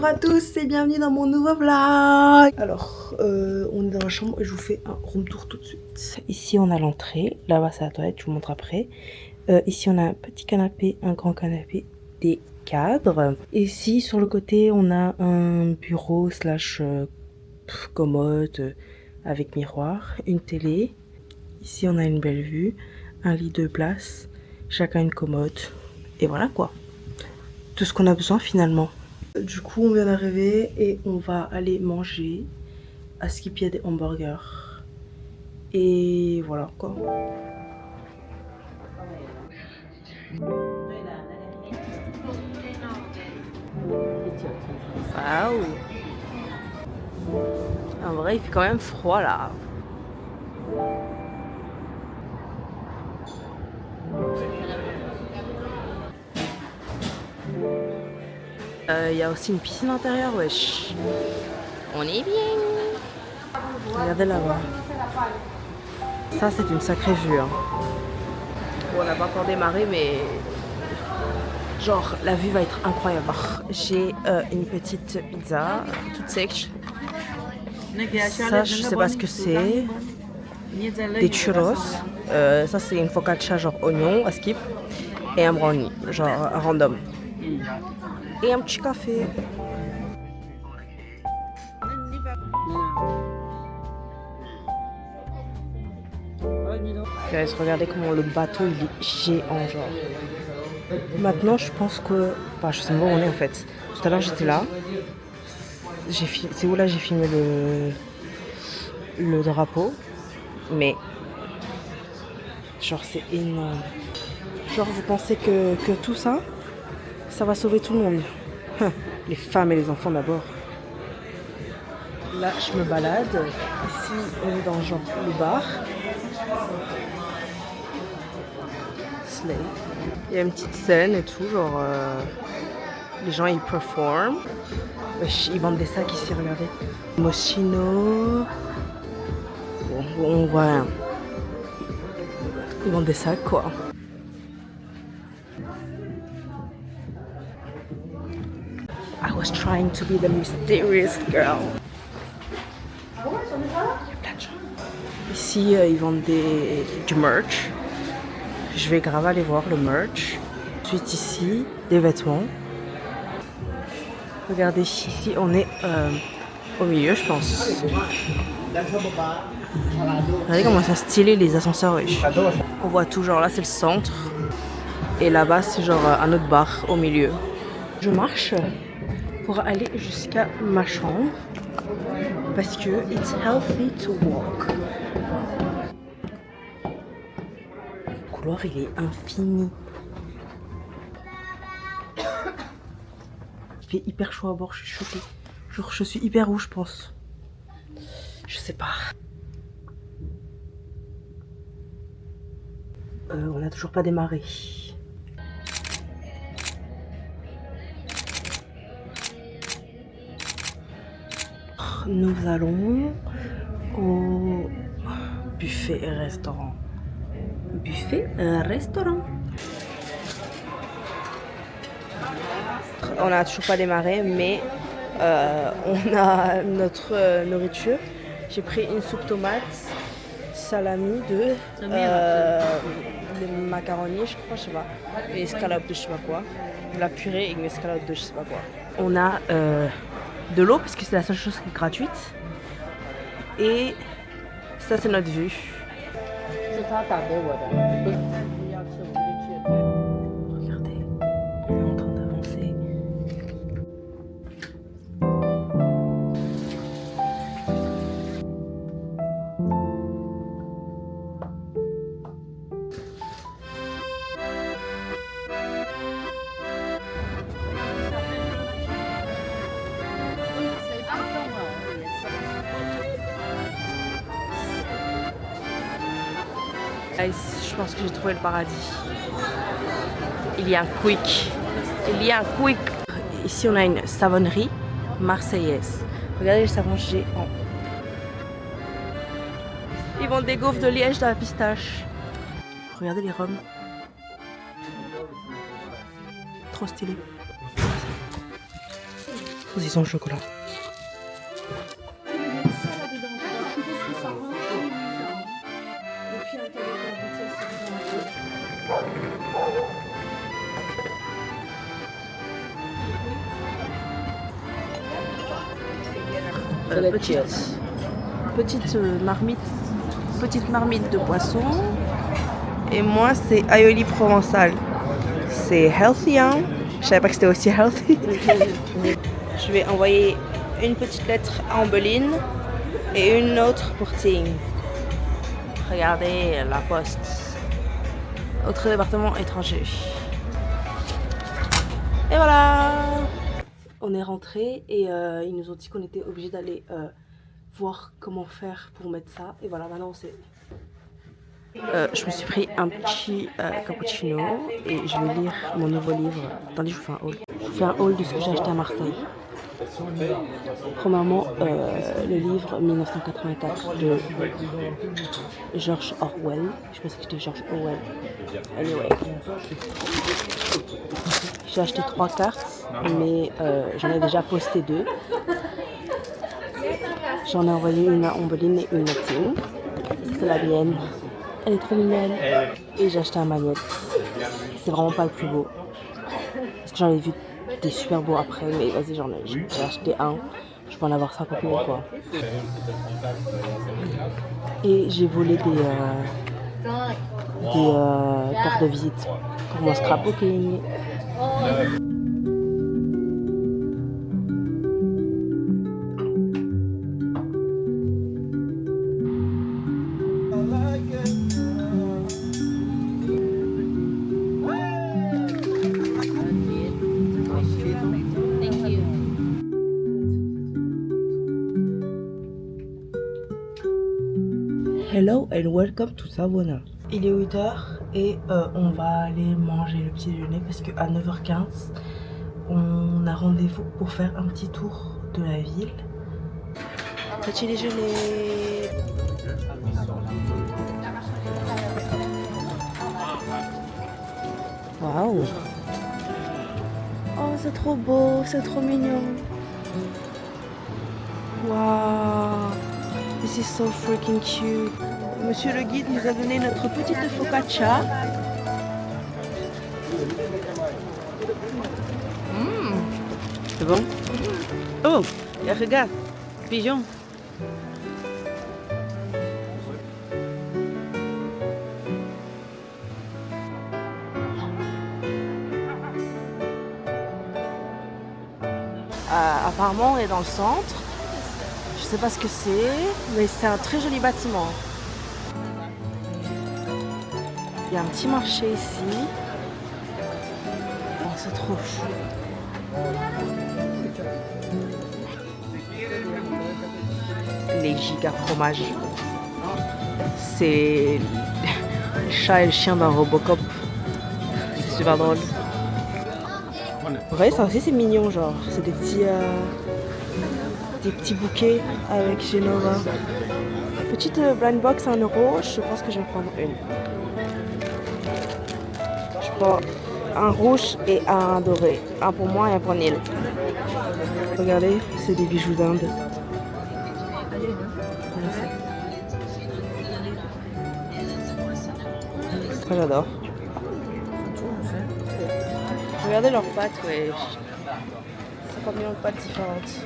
Bonjour à tous et bienvenue dans mon nouveau vlog. Alors, on est dans la chambre et je vous fais un room tour tout de suite. Ici, on a l'entrée. Là-bas, c'est la toilette, je vous montre après. Ici, on a un petit canapé, un grand canapé, des cadres. Ici, sur le côté, on a un bureau slash commode avec miroir, une télé. Ici, on a une belle vue, un lit de place, chacun une commode. Et voilà quoi. Tout ce qu'on a besoin finalement. Du coup, on vient d'arriver et on va aller manger à Skippy, il y a des hamburgers. Et voilà quoi. Waouh! En vrai, il fait quand même froid là. Il y a aussi une piscine intérieure, wesh. On est bien. Regardez là-bas. Ça, c'est une sacrée vue. Hein. Bon, on n'a pas encore démarré, mais genre, la vue va être incroyable. J'ai une petite pizza toute sèche. Ça, je sais pas ce que c'est. Des churros. Ça, c'est une focaccia genre oignon à skip. Et un brownie, genre random. Et un petit café. Guys, regardez comment le bateau il est géant genre. Maintenant je pense que... Enfin, je sais pas où on est en fait. Tout à l'heure j'étais là. C'est où là j'ai filmé le drapeau. Mais... Genre c'est énorme. Genre vous pensez que tout ça, ça va sauver tout le monde. Les femmes et les enfants d'abord. Là je me balade. Ici on est dans genre le bar. Slay. Il y a une petite scène et tout, genre les gens ils performent. Wesh, ils vendent des sacs ici, regardez. Moschino. Bon, on voit rien. Ils vendent des sacs quoi. I was trying to be the mysterious girl. Il y a plein de gens. Ici ils vendent du merch. Je vais grave aller voir le merch. Ensuite ici, des vêtements. Regardez, ici on est au milieu je pense. Regardez comment ça stylé les ascenseurs, wesh. On voit tout, genre là c'est le centre. Et là-bas c'est genre un autre bar au milieu. Je marche pour aller jusqu'à ma chambre. Parce que it's healthy to walk. Le couloir il est infini. Il fait hyper chaud à bord, je suis choquée. Genre je suis hyper rouge je pense. Je sais pas. On n'a toujours pas démarré. Nous allons au buffet et restaurant. Buffet et restaurant. On n'a toujours pas démarré, mais on a notre nourriture. J'ai pris une soupe tomate, salami, des macaronis, je crois, je sais pas, une escalope de je sais pas quoi, de la purée et une escalope de je sais pas quoi. On a de l'eau parce que c'est la seule chose qui est gratuite. Et ça c'est notre vue. Regardez, on est en train d'avancer. Je pense que j'ai trouvé le paradis. Il y a un quick. Il y a un quick. Ici, on a une savonnerie marseillaise. Regardez les savons géants. Ils vendent des gaufres de liège dans la pistache. Regardez les rhums. Trop stylé. Saucisson au chocolat. Petite marmite de poisson. Et moi, c'est aioli provençal. C'est healthy, hein? Je savais pas que c'était aussi healthy. Je vais envoyer une petite lettre à Ambeline et une autre pour Ting. Regardez la poste. Autre département étranger. Et voilà! On est rentré et ils nous ont dit qu'on était obligé d'aller voir comment faire pour mettre ça. Et voilà, maintenant c'est... je me suis pris un petit cappuccino et je vais lire mon nouveau livre. Attendez, je vous fais un haul. Je vous fais un haul de ce que j'ai acheté à Marseille. Premièrement, le livre 1984 de George Orwell. Je pensais que c'était George Orwell. Anyway. J'ai acheté 3 cartes, mais j'en ai déjà posté 2. J'en ai envoyé une à Ombeline et une à Tim. C'est la mienne. Elle est trop mignonne. Et j'ai acheté un magnète. C'est vraiment pas le plus beau. Parce que j'en ai vu des super beaux après, mais vas-y, j'ai acheté un. Je peux en avoir 50 000 quoi. Et j'ai volé des cartes de visite pour mon scrapbooking. Hello and welcome to Savona. Il est 8h et on va aller manger le petit déjeuner parce qu'à 9h15 on a rendez-vous pour faire un petit tour de la ville. Petit déjeuner. Waouh. Oh c'est trop beau, c'est trop mignon. Waouh. This is so freaking cute. Monsieur le guide nous a donné notre petite focaccia. C'est bon? Oh, regarde, pigeon. Apparemment, on est dans le centre. Je sais pas ce que c'est, mais c'est un très joli bâtiment. Il y a un petit marché ici. Oh, c'est trop chou. Les giga fromages. C'est le chat et le chien d'un Robocop. C'est super drôle. Vous voyez, ça aussi c'est mignon, genre. C'est des petits bouquets avec Genova. Petite blind box à 1 €. Je pense que je vais prendre une. Je prends un rouge et un doré. Un pour moi et un pour Neil. Regardez, c'est des bijoux d'Inde. Ça j'adore. Regardez leurs pâtes, ouais. 50 millions de pâtes différentes.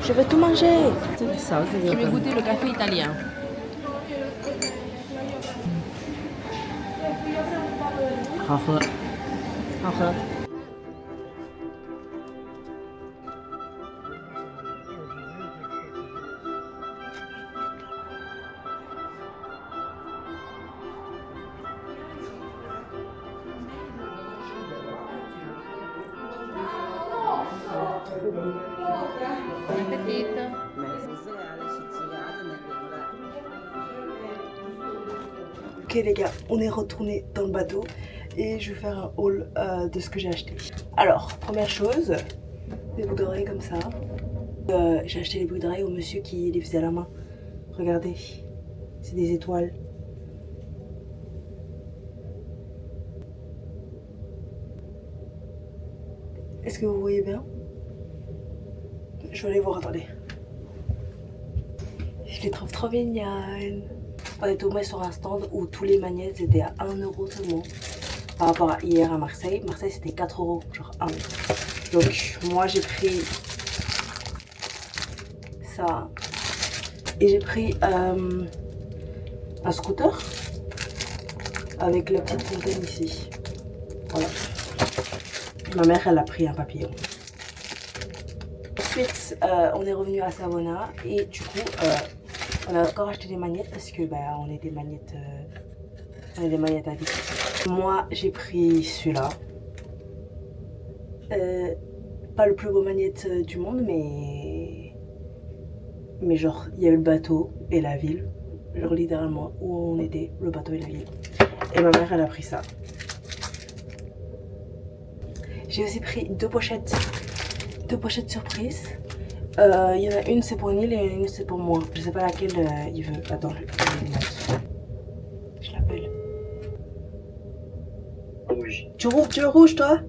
Je veux tout manger. Je vais goûter le café italien. Ok les gars, on est retourné dans le bateau et je vais faire un haul de ce que j'ai acheté. Alors, première chose, des boucles d'oreilles comme ça. J'ai acheté les boucles d'oreilles au monsieur qui les faisait à la main. Regardez, c'est des étoiles. Est-ce que vous voyez bien? Je vais aller voir, attendez. Je les trouve trop mignonnes. On est tombé sur un stand où tous les magnettes étaient à 1 euro seulement. Par rapport à hier à Marseille. Marseille c'était 4 euros, genre 1 euro. Donc moi j'ai pris ça. Et j'ai pris un scooter avec la petite fontaine ici. Voilà. Ma mère elle a pris un papillon. Ensuite on est revenu à Savona et du coup on a encore acheté des magnettes parce que bah, on est des magnettes addicts. Moi j'ai pris celui-là. Pas le plus beau magnette du monde mais genre il y avait le bateau et la ville. Genre littéralement où on était, le bateau et la ville. Et ma mère elle a pris ça. J'ai aussi pris deux pochettes surprises. Il y en a une c'est pour Neil et une c'est pour moi. Je sais pas laquelle il veut. Attends, je l'appelle. Rouge. Tu veux rouge toi?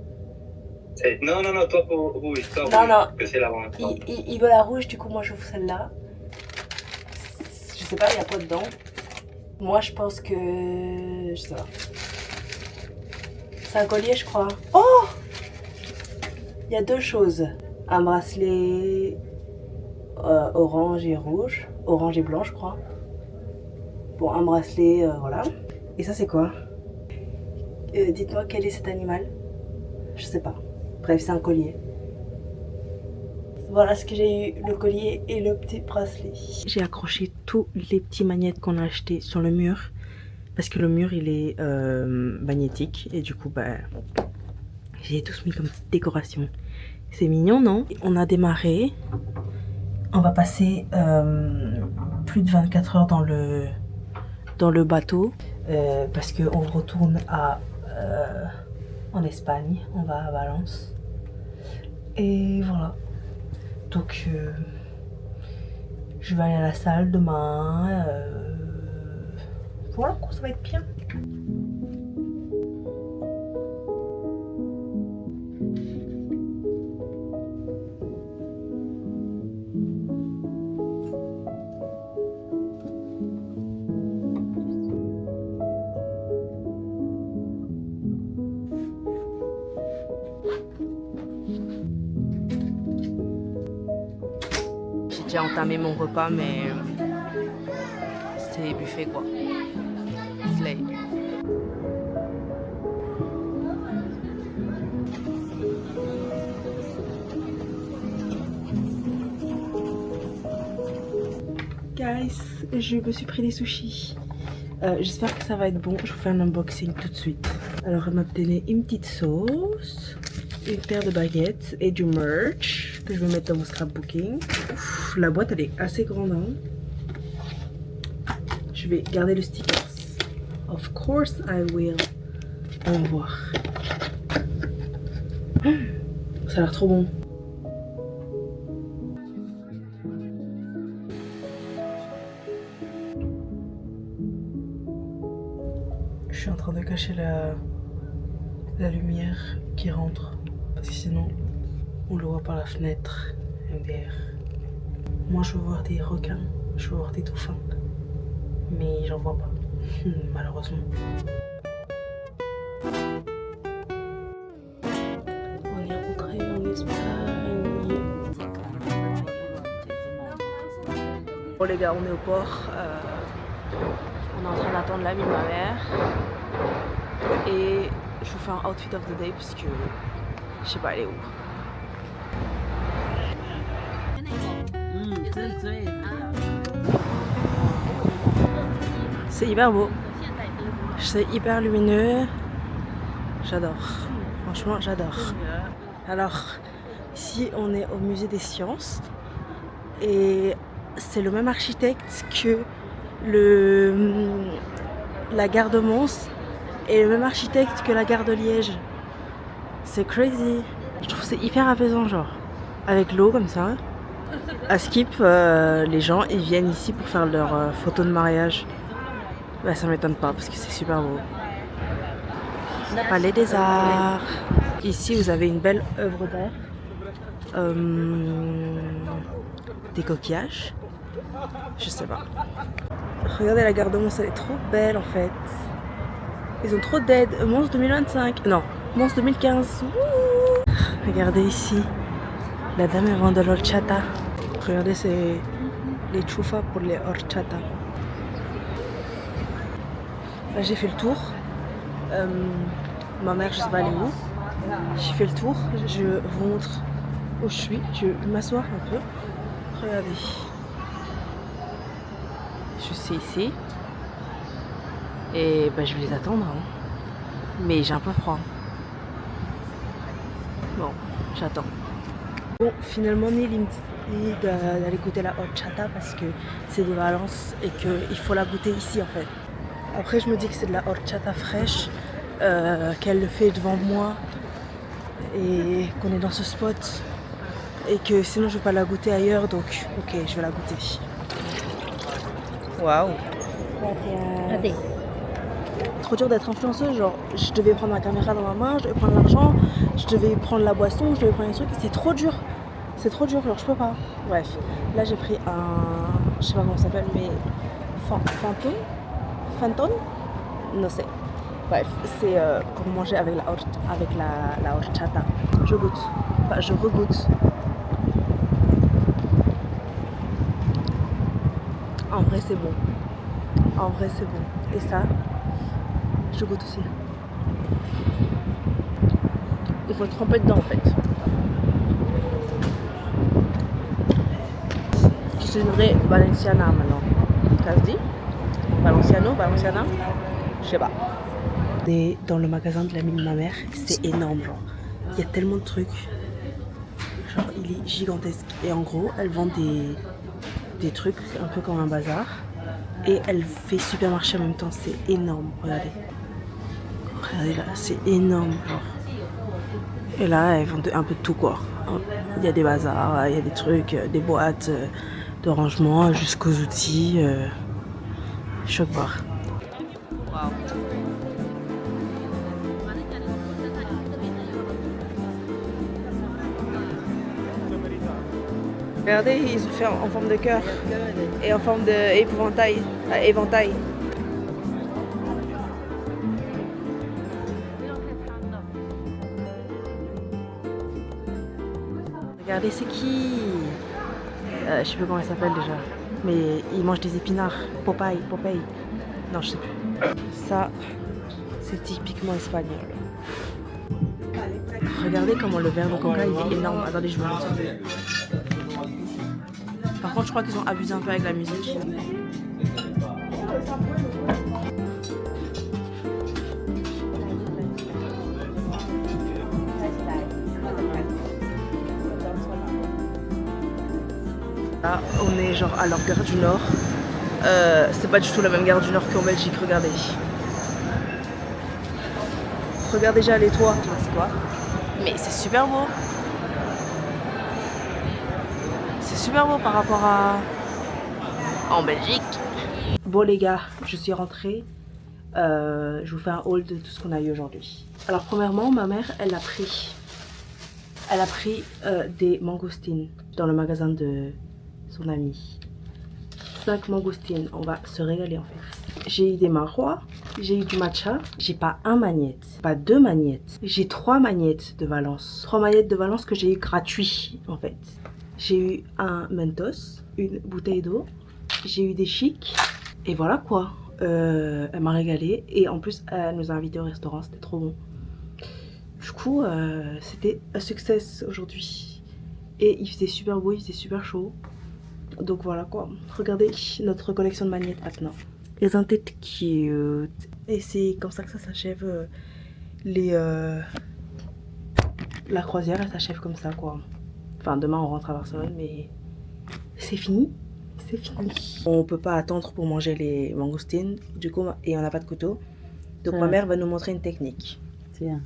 Non, toi pour rouge. Toi Non, rouge, non. que c'est la vente. Il veut la rouge, du coup moi j'ouvre celle-là. Je sais pas, il y a quoi dedans. Moi je pense que... Je sais pas. C'est un collier je crois. Oh! Il y a deux choses. Un bracelet orange et rouge. Orange et blanc je crois. Bon, un bracelet, voilà. Et ça c'est quoi? Dites-moi quel est cet animal? Je sais pas. Bref, c'est un collier. Voilà ce que j'ai eu, le collier et le petit bracelet. J'ai accroché tous les petits magnettes qu'on a achetés sur le mur. Parce que le mur il est magnétique. Et du coup, bah, j'ai tous mis comme petite décoration. C'est mignon, non? On a démarré. On va passer plus de 24 heures dans le bateau. Parce qu'on retourne en Espagne. On va à Valence. Et voilà. Donc je vais aller à la salle demain. Voilà quoi, ça va être bien. J'ai déjà entamé mon repas, mais c'est buffet quoi. Slay. Guys, je me suis pris des sushis. J'espère que ça va être bon. Je vous fais un unboxing tout de suite. Alors, elle m'a donné une petite sauce, une paire de baguettes et du merch que je vais mettre dans mon scrapbooking. Ouf, la boîte elle est assez grande. Hein. Je vais garder le sticker. Of course I will. On va voir. Ça a l'air trop bon. Je suis en train de cacher la lumière qui rentre. Parce que sinon, on le voit par la fenêtre MDR. Moi, je veux voir des requins. Je veux voir des dauphins. Mais j'en vois pas. Malheureusement. On est rentré en Espagne. Bon les gars, on est au port. On est en train d'attendre l'ami de ma mère. Et je vous fais un outfit of the day parce que je sais pas elle est où. C'est hyper beau. C'est hyper lumineux. J'adore. Franchement, j'adore. Alors, ici, on est au musée des sciences. Et c'est le même architecte que la gare de Mons. Et le même architecte que la gare de Liège. C'est crazy. Je trouve que c'est hyper apaisant, genre. Avec l'eau, comme ça. À Skip, les gens, ils viennent ici pour faire leur photo de mariage. Bah ça m'étonne pas parce que c'est super beau. Palais des Arts. Ici, vous avez une belle œuvre d'art. Des coquillages. Je sais pas. Regardez la gare de Mons, elle est trop belle en fait. Ils ont trop d'aide. Mons 2025. Non, Mons 2015. Wouh. Regardez ici. La dame elle vend de l'horchata. Regardez, c'est les chufas pour les horchata. Là, j'ai fait le tour. Ma mère, je sais pas, elle est où. J'ai fait le tour. Je vous montre où je suis. Je vais m'asseoir un peu. Regardez. Je suis ici. Et bah, je vais les attendre. Hein. Mais j'ai un peu froid. Bon, j'attends. Bon, finalement, Neil il me dit d'aller goûter la horchata parce que c'est de Valence et qu'il faut la goûter ici en fait. Après, je me dis que c'est de la horchata fraîche, qu'elle le fait devant moi et qu'on est dans ce spot. Et que sinon, je vais pas la goûter ailleurs, donc ok, je vais la goûter. Waouh! Trop dur d'être influenceuse, genre je devais prendre ma caméra dans ma main, je devais prendre l'argent, je devais prendre la boisson, je devais prendre les trucs, c'est trop dur, genre je peux pas. Bref, là j'ai pris un, je sais pas comment ça s'appelle, mais Phantom, non c'est. Bref, c'est pour manger avec la horchata. Je goûte, enfin je regoute. En vrai c'est bon, et ça. Je goûte aussi. Il faut tremper dedans en fait. Je suis une vraie Valenciana maintenant. Ça se dit Valenciana je sais pas. Dans le magasin de l'amie de ma mère, c'est énorme genre. Il y a tellement de trucs. Genre il est gigantesque. Et en gros, elle vend des trucs un peu comme un bazar. Et elle fait supermarché en même temps. C'est énorme. Regardez. Regardez là, c'est énorme genre. Et là, elles vendent un peu de tout quoi. Il y a des bazars, il y a des trucs, des boîtes de rangement jusqu'aux outils. Choc bar. Wow. Regardez, ils ont fait en forme de cœur et en forme d'épouvantail, éventail. Regardez, c'est qui? Je sais plus comment il s'appelle déjà. Mais il mange des épinards. Popeye. Non, je sais plus. Ça, c'est typiquement espagnol. Regardez comment le verre de coca il est énorme. Attendez, je vous montre. Par contre, je crois qu'ils ont abusé un peu avec la musique. Là, on est genre à leur gare du Nord. C'est pas du tout la même gare du Nord qu'en Belgique, regardez. Regarde déjà les toits. C'est quoi? Mais c'est super beau. C'est super beau par rapport à en Belgique. Bon les gars, je suis rentrée. Je vous fais un haul de tout ce qu'on a eu aujourd'hui. Alors premièrement, ma mère, elle a pris des mangoustines dans le magasin de son ami. 5 mangoustines, on va se régaler en fait. J'ai eu des marois, j'ai eu du matcha, j'ai pas un magnette, pas 2 magnettes, j'ai 3 magnettes de Valence. 3 magnettes de Valence que j'ai eu gratuit en fait. J'ai eu un Mentos, une bouteille d'eau, j'ai eu des chics et voilà quoi. Elle m'a régalé et en plus elle nous a invités au restaurant, c'était trop bon. Du coup c'était un succès aujourd'hui et il faisait super beau, il faisait super chaud. Donc voilà quoi, regardez notre collection de magnettes maintenant. Ils ont été cute. Et c'est comme ça que ça s'achève. La croisière elle s'achève comme ça quoi. Enfin demain on rentre à Barcelone mais c'est fini. C'est fini. On peut pas attendre pour manger les mangoustines du coup et on n'a pas de couteau. Donc ma mère va nous montrer une technique. Tiens.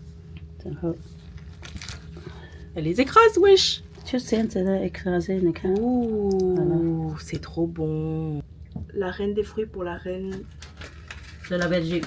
Elle les écrase wesh. Tu sais, c'est écrasé une canne. Ouh, voilà. C'est trop bon. La reine des fruits pour la reine de la Belgique.